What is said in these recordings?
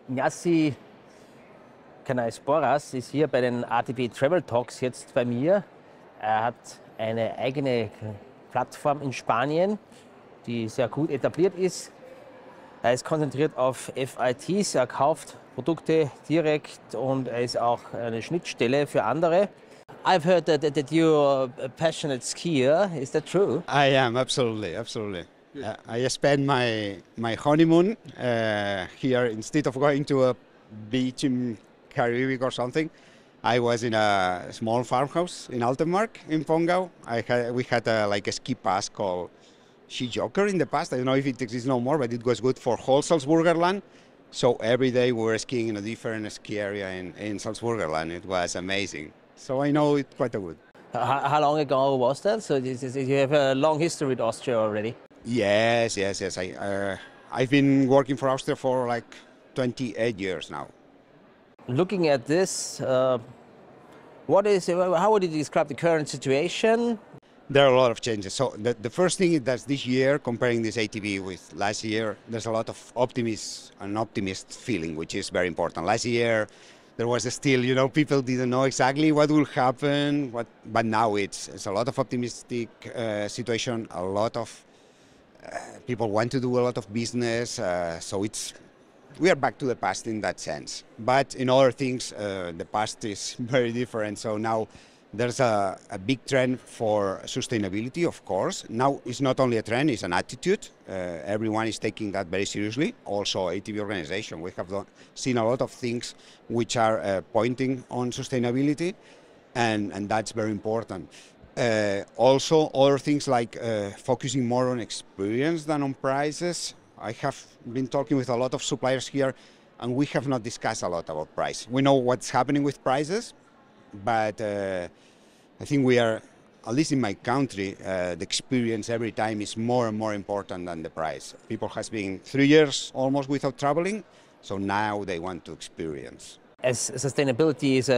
Ignasi Canals Borras ist hier bei den ATB Travel Talks jetzt bei mir. Er hat eine eigene Plattform in Spanien, die sehr gut etabliert ist. Er ist konzentriert auf FITs, er kauft Produkte direkt und er ist auch eine Schnittstelle für andere. I've heard that you're a passionate skier. Is that true? I am, absolutely. I spent my honeymoon here. Instead of going to a beach in Caribbean or something, I was in a small farmhouse in Altenmark in Pongau. We had a ski pass called Ski Joker in the past. I don't know if it exists no more, but it was good for whole Salzburgerland. So every day we were skiing in a different ski area in Salzburgerland. It was amazing. So I know it quite a good. How long ago was that? So you have a long history with Austria already. Yes. I've been working for Austria for like 28 years now. Looking at this, how would you describe the current situation? There are a lot of changes. So the first thing is that this year, comparing this ATB with last year, there's a lot of optimist feeling, which is very important. Last year, there was still, people didn't know exactly what will happen, but now it's a lot of optimistic situation. A lot of people want to do a lot of business, so we are back to the past in that sense. But in other things, the past is very different. So now there's a big trend for sustainability, of course. Now it's not only a trend, it's an attitude. Everyone is taking that very seriously. Also ATB organization, we have seen a lot of things which are pointing on sustainability, and that's very important. Also other things like focusing more on experience than on prices. I have been talking with a lot of suppliers here, and we have not discussed a lot about price. We know what's happening with prices, but I think we are, at least in my country, the experience every time is more and more important than the price. People has been 3 years almost without traveling, so now they want to experience. As sustainability is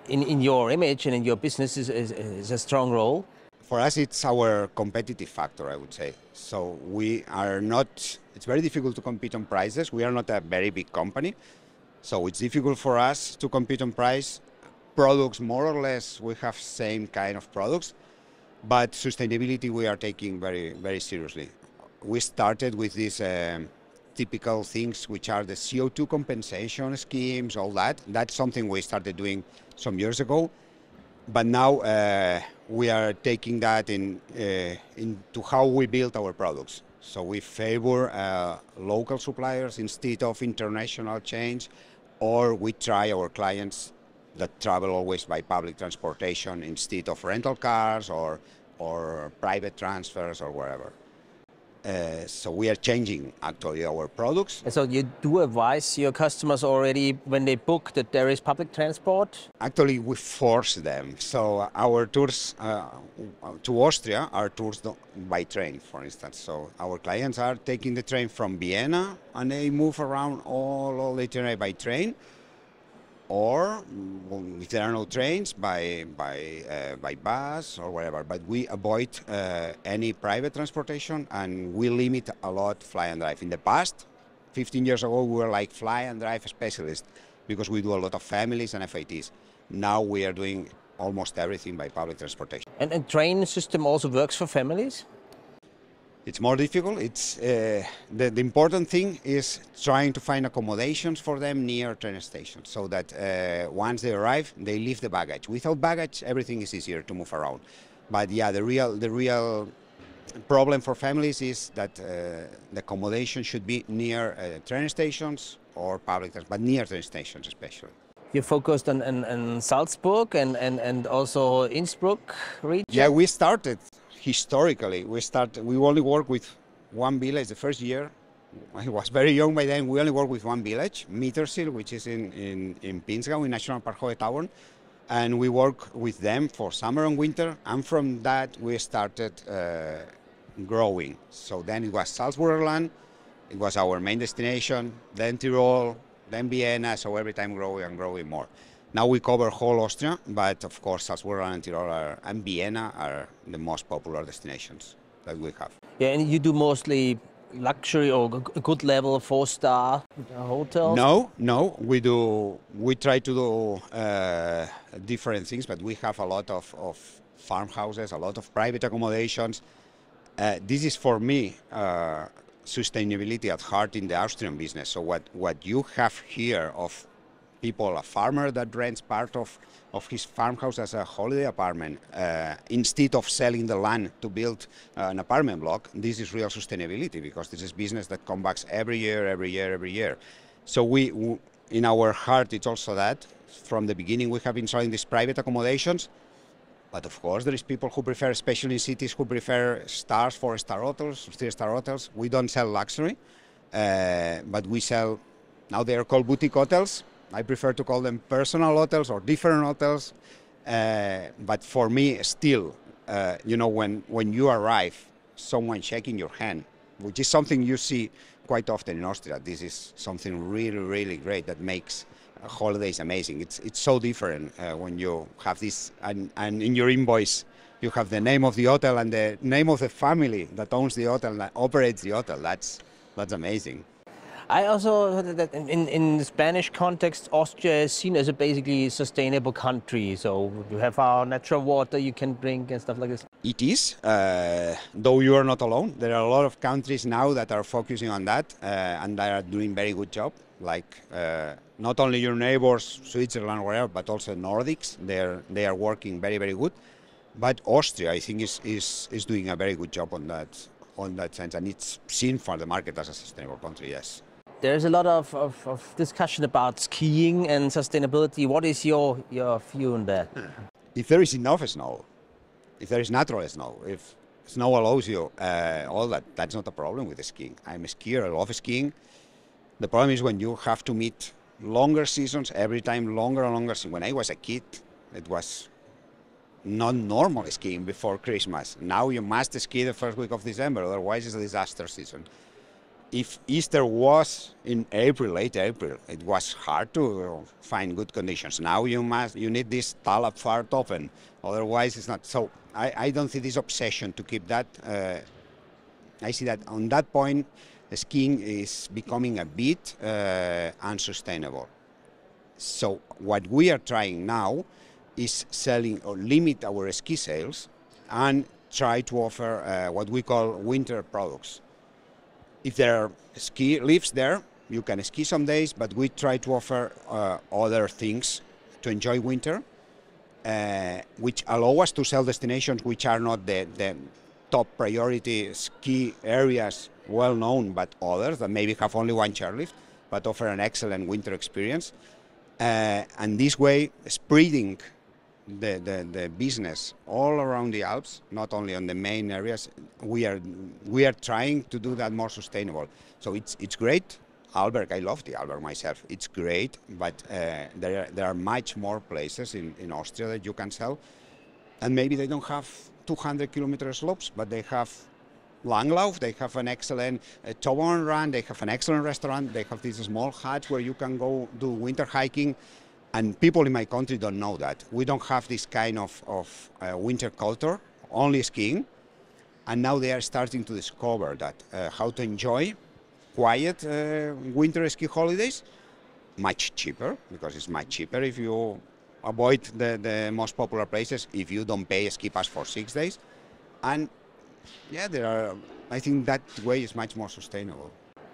in your image and in your business is a strong role. For us, it's our competitive factor, I would say. So we are not, it's very difficult to compete on prices. We are not a very big company, so it's difficult for us to compete on price. Products, more or less, we have same kind of products, but sustainability we are taking very, very seriously. We started with these typical things, which are the CO2 compensation schemes, all that. That's something we started doing some years ago, but now we are taking that into how we build our products. So we favor local suppliers instead of international chains, or we try our clients that travel always by public transportation instead of rental cars or private transfers or wherever. So we are changing actually our products. So you do advise your customers already when they book that there is public transport? Actually, we force them. So our tours to Austria are tours by train, for instance. So our clients are taking the train from Vienna and they move around all the itinerary by train. Or if there are no trains, by bus or whatever. But we avoid any private transportation, and we limit a lot fly and drive. In the past, 15 years ago, we were like fly and drive specialists because we do a lot of families and FITs. Now we are doing almost everything by public transportation. And train system also works for families? It's more difficult. It's the important thing is trying to find accommodations for them near train stations, so that once they arrive, they leave the baggage. Without baggage, everything is easier to move around. But yeah, the real problem for families is that the accommodation should be near train stations or public transport, but near train stations especially. You focused on Salzburg and also Innsbruck region? Yeah, we started. Historically, we only work with one village. The first year, I was very young by then, we only work with one village, Mittersill, which is in Pinzgau, in National Park Hohe and we work with them for summer and winter, and from that we started growing. So then it was Salzburgerland, it was our main destination, then Tyrol, then Vienna, so every time growing and growing more. Now we cover whole Austria, but of course Salzburg and Tyrol and Vienna are the most popular destinations that we have. Yeah, and you do mostly luxury or good level 4-star hotels? No, we try to do different things, but we have a lot of farmhouses, a lot of private accommodations. This is for me sustainability at heart in the Austrian business. So what you have here of people, a farmer that rents part of his farmhouse as a holiday apartment, instead of selling the land to build an apartment block, this is real sustainability, because this is business that comes back every year. So we in our heart, it's also that. From the beginning, we have been selling these private accommodations, but of course there is people who prefer, especially in cities, who prefer stars, 4-star hotels, 3-star hotels. We don't sell luxury, but we sell, now they are called boutique hotels. I prefer to call them personal hotels or different hotels. But for me, still, when you arrive, someone shaking your hand, which is something you see quite often in Austria. This is something really great that makes holidays amazing. It's so different when you have this, and in your invoice, you have the name of the hotel and the name of the family that owns the hotel, that operates the hotel. That's amazing. I also heard that in the Spanish context, Austria is seen as a basically sustainable country. So you have our natural water you can drink and stuff like this. It is, though you are not alone. There are a lot of countries now that are focusing on that, and they are doing very good job. Like not only your neighbors, Switzerland or wherever, but also Nordics. They are working very good. But Austria, I think, is doing a very good job on that sense, and it's seen for the market as a sustainable country. Yes. There's a lot of discussion about skiing and sustainability. What is your view on that? If there is enough snow, if there is natural snow, if snow allows you all that, that's not a problem with the skiing. I'm a skier, I love skiing. The problem is when you have to meet longer seasons, every time longer and longer. When I was a kid, it was not normal skiing before Christmas. Now you must ski the first week of December, otherwise it's a disaster season. If Easter was in April, late April, it was hard to find good conditions. Now you need this Talabfahrt open, otherwise it's not. So I don't see this obsession to keep that. I see that on that point, skiing is becoming a bit unsustainable. So what we are trying now is selling or limit our ski sales and try to offer what we call winter products. If there are ski lifts there, you can ski some days, but we try to offer other things to enjoy winter, which allow us to sell destinations which are not the top priority ski areas, well known, but others that maybe have only one chairlift, but offer an excellent winter experience. And this way, spreading the business all around the Alps, not only on the main areas, we are trying to do that more sustainable. So it's great. Alberg, I love the Alberg myself. It's great, but there are much more places in Austria that you can sell, and maybe they don't have 200-kilometer slopes, but they have Langlauf, they have an excellent toboggan run, they have an excellent restaurant, they have these small huts where you can go do winter hiking. And people in my country don't know that. We don't have this kind of winter culture, only skiing. And now they are starting to discover that how to enjoy quiet winter ski holidays, much cheaper, because it's much cheaper if you avoid the most popular places, if you don't pay a ski pass for 6 days. And yeah, I think that way is much more sustainable.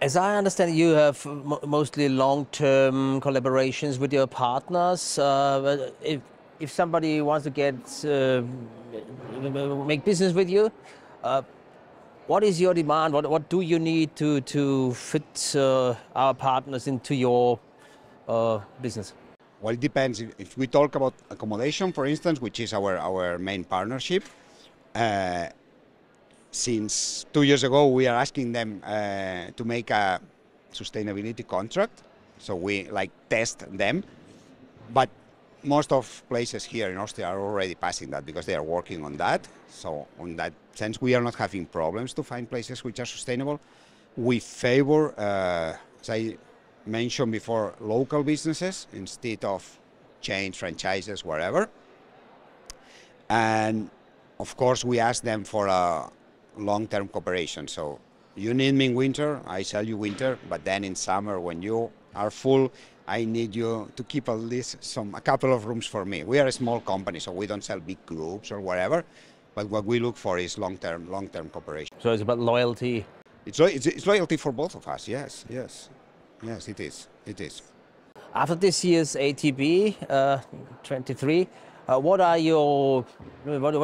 As I understand, you have mostly long-term collaborations with your partners. But if somebody wants to make business with you, what is your demand? What do you need to fit our partners into your business? Well, it depends. If we talk about accommodation, for instance, which is our main partnership, since 2 years ago, we are asking them to make a sustainability contract. So we test them. But most of places here in Austria are already passing that because they are working on that. So in that sense, we are not having problems to find places which are sustainable. We favor, as I mentioned before, local businesses instead of chains, franchises, wherever. And of course, we ask them for a long-term cooperation. So you need me in winter, I sell you winter, but then in summer when you are full, I need you to keep at least a couple of rooms for me. We are a small company, so we don't sell big groups or whatever, but what we look for is long-term cooperation. So it's about loyalty. It's loyalty for both of us, yes, it is. After this year's ATB 23, what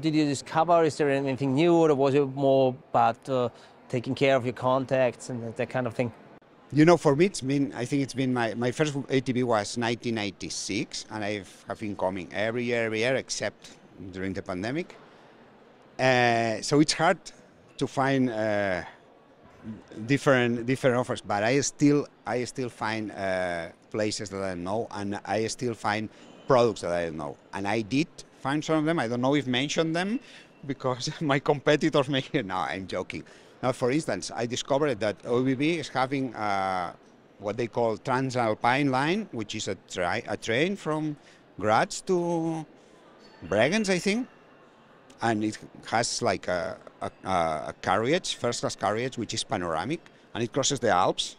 did you discover? Is there anything new, or was it more about taking care of your contacts and that kind of thing? You know, for me, I think it's been my first ATB was 1996, and I have been coming every year except during the pandemic. So it's hard to find different offers, but I still find places that I know, and I still find products that I don't know. And I did find some of them. I don't know if mention them because my competitors make it. No, I'm joking. Now, for instance, I discovered that ÖBB is having what they call Transalpine line, which is a train from Graz to Bregenz, I think. And it has like a carriage, first-class carriage, which is panoramic, and it crosses the Alps.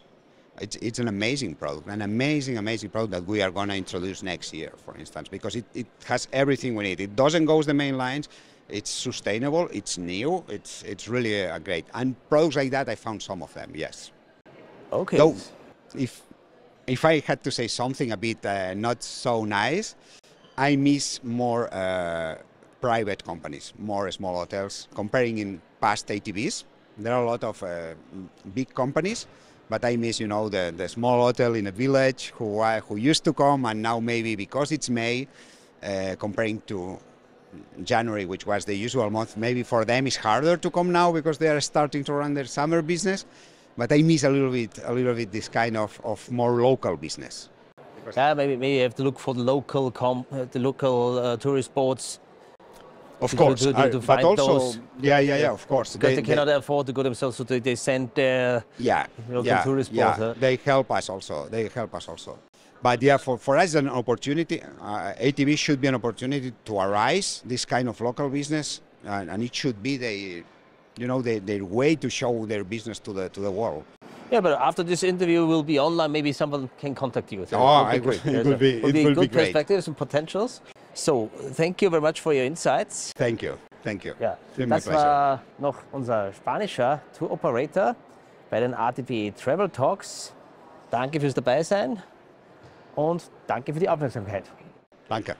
It's an amazing product, an amazing product that we are going to introduce next year, for instance, because it has everything we need. It doesn't go the main lines. It's sustainable. It's new. It's really a great. And products like that, I found some of them. Yes. Okay. Though, if I had to say something a bit not so nice, I miss more private companies, more small hotels. Comparing in past ATBs, there are a lot of big companies, but I miss, the small hotel in a village who used to come, and now maybe because it's May, comparing to January, which was the usual month, maybe for them it's harder to come now because they are starting to run their summer business. But I miss a little bit this kind of more local business. Yeah, maybe you have to look for the local tourist boats. Of course, to but find also, those, of course, because they cannot afford to go themselves, so they send their local tourist boats. They help us also. But yeah, for us, an opportunity. ATB should be an opportunity to arise this kind of local business, and it should be their way to show their business to the world. Yeah, but after this interview will be online, maybe someone can contact you. So I agree. It will be good great. Perspectives and potentials. So, thank you very much for your insights. Thank you. Ja, das war noch unser spanischer Tour Operator bei den ATB Travel Talks. Danke fürs Dabeisein und danke für die Aufmerksamkeit. Danke.